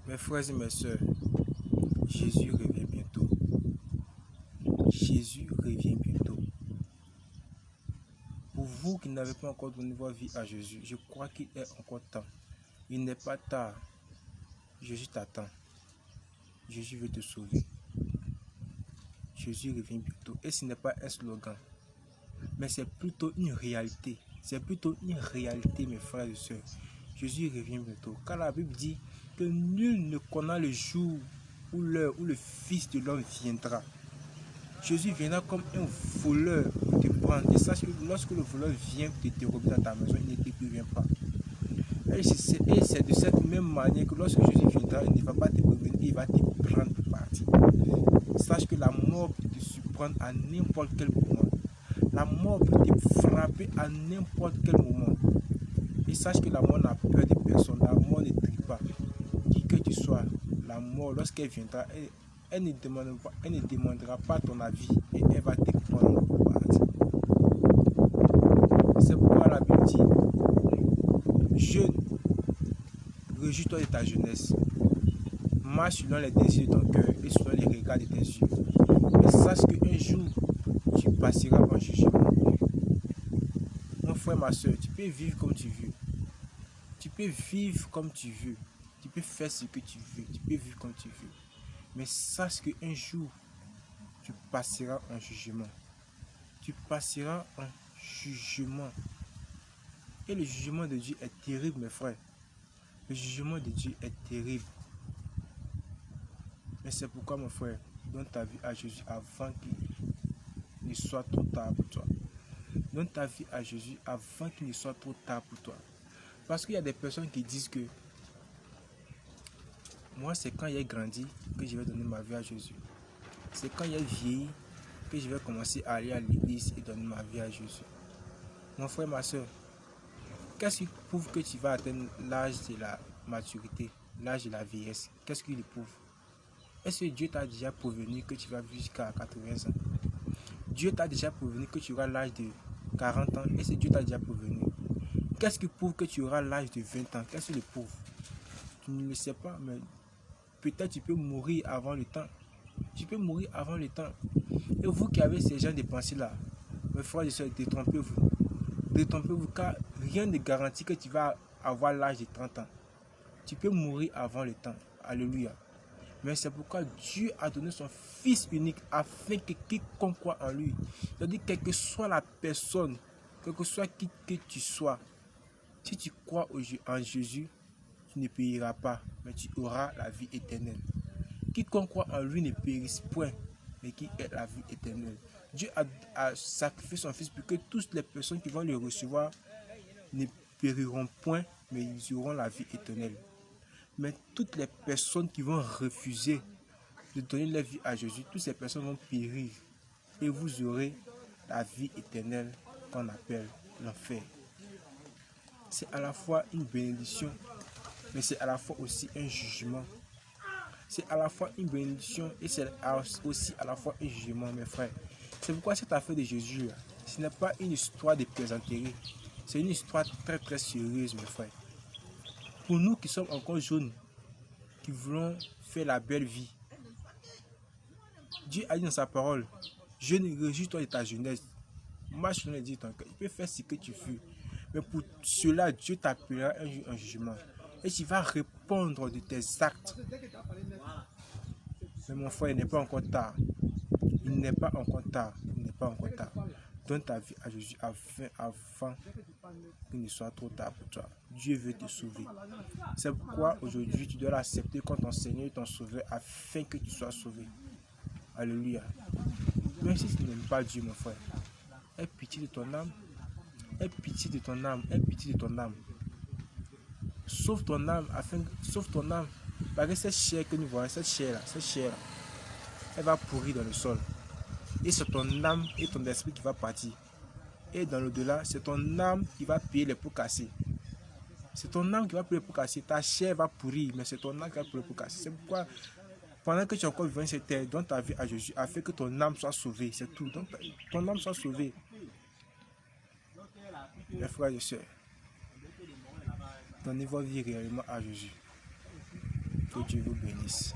Mes frères et mes sœurs, Jésus revient bientôt. Jésus revient bientôt. Pour vous qui n'avez pas encore donné votre vie à Jésus, je crois qu'il est encore temps. Il n'est pas tard. Jésus t'attend. Jésus veut te sauver. Jésus revient bientôt. Et ce n'est pas un slogan, mais c'est plutôt une réalité. C'est plutôt une réalité, mes frères et sœurs. Jésus revient bientôt. Car la Bible dit que nul ne connaît le jour ou l'heure où le Fils de l'homme viendra. Jésus viendra comme un voleur pour te prendre. Et sache que lorsque le voleur vient te dérober dans ta maison, il ne te prévient pas. Et c'est de cette même manière que lorsque Jésus viendra, il ne va pas te prévenir, il va te prendre pour partir. Sache que la mort peut te surprendre à n'importe quel moment. La mort peut te frapper à n'importe quel moment. Et sache que la mort n'a peur de personne. La mort ne trie pas. Qui que tu sois, la mort, lorsqu'elle viendra, elle ne demandera pas ton avis et elle va te prendre pour partir. C'est pourquoi la Bible dit: jeune, réjouis-toi de ta jeunesse. Marche selon les désirs de ton cœur et selon les regards de tes yeux. Et sache qu'un jour, tu passeras en jugement. Mon frère, ma soeur, tu peux vivre comme tu veux. Tu peux vivre comme tu veux. Tu peux faire ce que tu veux. Tu peux vivre comme tu veux. Mais sache qu'un jour, tu passeras en jugement. Tu passeras en jugement. Et le jugement de Dieu est terrible, mes frères. Le jugement de Dieu est terrible. Mais c'est pourquoi, mon frère, donne ta vie à Jésus avant qu'il ne soit trop tard pour toi. Donne ta vie à Jésus avant qu'il ne soit trop tard pour toi. Parce qu'il y a des personnes qui disent que moi, c'est quand j'ai grandi que je vais donner ma vie à Jésus. C'est quand j'ai vieilli que je vais commencer à aller à l'église et donner ma vie à Jésus. Mon frère, ma soeur, qu'est-ce qui prouve que tu vas atteindre l'âge de la maturité, l'âge de la vieillesse? Qu'est-ce qui le prouve? Est-ce que Dieu t'a déjà prévenu que tu vas vivre jusqu'à 80 ans? Dieu t'a déjà prévenu que tu auras l'âge de 40 ans? Est-ce que Dieu t'a déjà prévenu? Qu'est-ce qui prouve que tu auras l'âge de 20 ans? Qu'est-ce qui le prouve? Tu ne le sais pas, mais peut-être tu peux mourir avant le temps. Tu peux mourir avant le temps. Et vous qui avez ces gens de pensées-là, mes frères et sœurs, détrompez-vous. Détrompez-vous, car rien ne garantit que tu vas avoir l'âge de 30 ans. Tu peux mourir avant le temps. Alléluia. Mais c'est pourquoi Dieu a donné son Fils unique afin que quiconque croit en lui, c'est-à-dire quelle que soit la personne, quel que soit qui que tu sois, si tu crois en Jésus, tu ne périras pas, mais tu auras la vie éternelle. Quiconque croit en lui ne périsse point, mais qui ait la vie éternelle. Dieu a sacrifié son Fils pour que toutes les personnes qui vont le recevoir ne périront point, mais ils auront la vie éternelle. Mais toutes les personnes qui vont refuser de donner leur vie à Jésus, toutes ces personnes vont périr. Et vous aurez la vie éternelle qu'on appelle l'enfer. C'est à la fois une bénédiction, mais c'est à la fois aussi un jugement. C'est à la fois une bénédiction et c'est aussi à la fois un jugement, mes frères. C'est pourquoi cette affaire de Jésus, ce n'est pas une histoire de plaisanterie. C'est une histoire très très sérieuse, mes frères. Pour nous qui sommes encore jeunes, qui voulons faire la belle vie, Dieu a dit dans sa parole: jeune, réjouis-toi de ta jeunesse. Marche selon les dires de ton cœur. Tu peux faire ce que tu veux. Mais pour cela, Dieu t'appellera un jour en jugement. Et tu vas répondre de tes actes. Mais mon frère, il n'est pas encore tard. Il n'est pas encore tard. Il n'est pas encore tard. Donne ta vie à Jésus avant qu'il ne soit trop tard pour toi. Dieu veut te sauver. C'est pourquoi aujourd'hui tu dois l'accepter comme ton Seigneur et ton Sauveur afin que tu sois sauvé. Alléluia. Même si tu n'aimes pas Dieu, mon frère, aie pitié de ton âme. Aie pitié de ton âme. Aie pitié de ton âme. Sauve ton âme sauve ton âme. Parce que cette chair que nous voyons, cette chair-là, elle va pourrir dans le sol. Et c'est ton âme et ton esprit qui va partir. Et dans l'au-delà, c'est ton âme qui va payer les pots cassés. C'est ton âme qui va payer les pots cassés. Ta chair va pourrir, mais c'est ton âme qui va payer les pots cassés. C'est pourquoi, pendant que tu es encore vivant sur cette terre, donne ta vie à Jésus, afin que ton âme soit sauvée. C'est tout. Donc, ton âme soit sauvée. Mes frères et sœurs, donnez votre vie réellement à Jésus. Que Dieu vous bénisse.